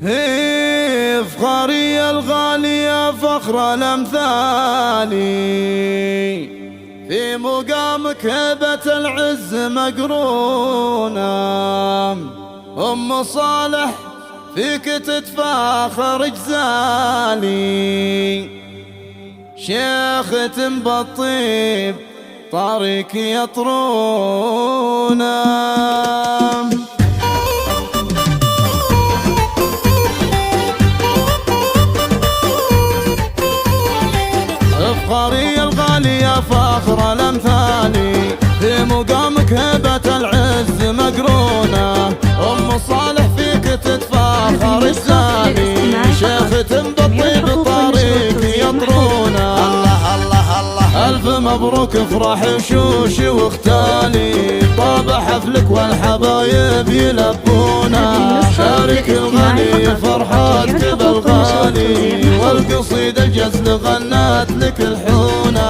هي فخاري الغالية فخر الأمثال، في مقامك هبة العز مقرونة. أم صالح فيك تتفاخر جزالي، شيخة بالطيب طريق يطرونا. فخاري الغالية فاخر الأمثال، في مقامك هبة العز مقرونة. أم صالح فيك تتفاخر جزالي، شيخة بالطيب طريق يطرونا. الله الله الله ألف مبروك افرح وشوشي واختالي، طاب حفلك والحبايب يلبونا. شارك الغني فرحاتك بالغالي، والقصيدة الجزل غنات لك الحونة،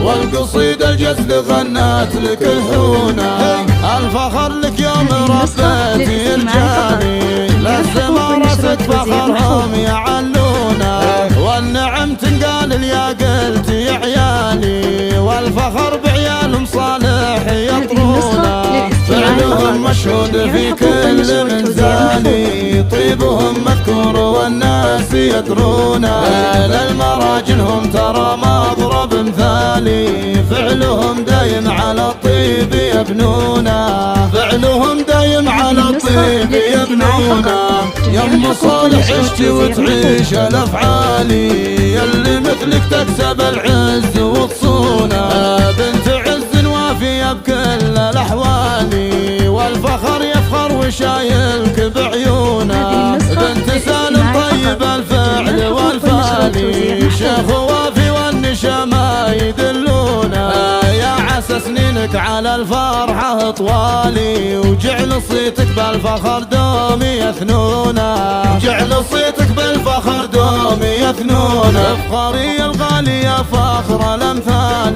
والقصيدة الجزل غنات لك الحونة. الفخر لك يوم ربيتي رجالي، للثمارة فخرهم يعلونا. والنعم تنقال يا قلت يا عيالي، والفخر بعيالهم صالح يطرونا. فعلهم مشهود في كل منزالي، طيبهم مذكور والناس يدرونا. للمراجلهم ترى مضرب مثالي، فعلهم دايم على الطيب يبنونا. فعلهم دايم على الطيب يبنونا. يم صالح عشتي وتعيش الافعالي، يلي مثلك تكسب العز وتصونا. بنت عز وافيه بكل الاحوال، والفخر يفخر وشايلك بعيونه. بنت سالم طيب الفعل والفالي، شيخ وافي والنشامة يدلونا. يا عسى سنينك على الفرحة طوالي، وجعل صيتك بالفخر دوم يثنونا. جعل صيتك بالفخر دوم يثنونا. فخاري الغالية فخر الأمثال،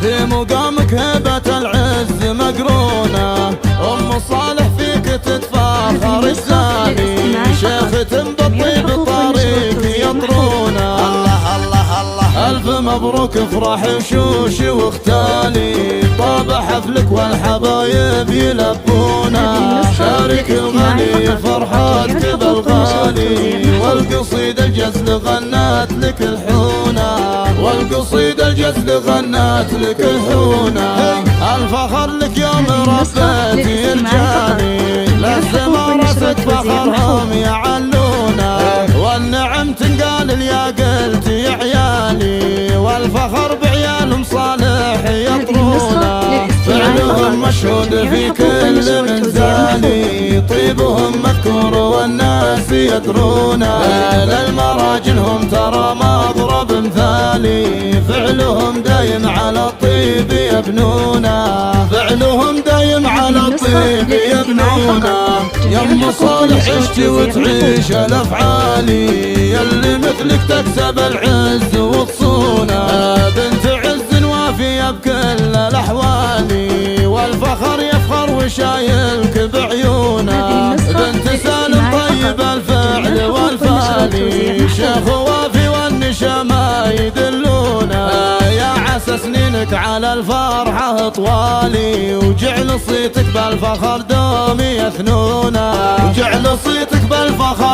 في مقامك هبة العز مقرونة. أم صالح فيك تتفاخر جزالي، شيخة بالطيب طريق يطرونا. الله الله الله ألف مبروك افرح وشوشي واختالي، طاب حفلك والحبايب يلبونا. شارك الغني فرحاتك بالغالي، والقصيدة الجزل غنات لك الحونة، والقصيدة الجزل غنات لك الحونة. الفخر لك يوم ربيتي رجالي، للثمارة فخرهم يعلونا. والنعم تنقال يا قلت يا عيالي، والفخر بعيالهم صالح يطرونا. فعلهم مشهود في كل منزالي، طيبهم مذكور والناس يدرونا. للمراجلهم ترى مضرب مثالي، فعلهم دايم على الطيب يبنونا. فعلهم دايم على الطيب يبنونا. يم صالح عشتي وتعيش الافعالي، يلي مثلك تكسب العز وتصونا. بنت عز وافيه بكل الاحوال، والفخر يفخر وشايلك بعيونه. بنت سالم طيب الفعل والفالي، شيخ وافي والنشامة يدلونا. يا عسى سنينك على الفرحة طوالي، وجعل صيتك بالفخر دوم يثنونا. وجعل صيتك بالفخر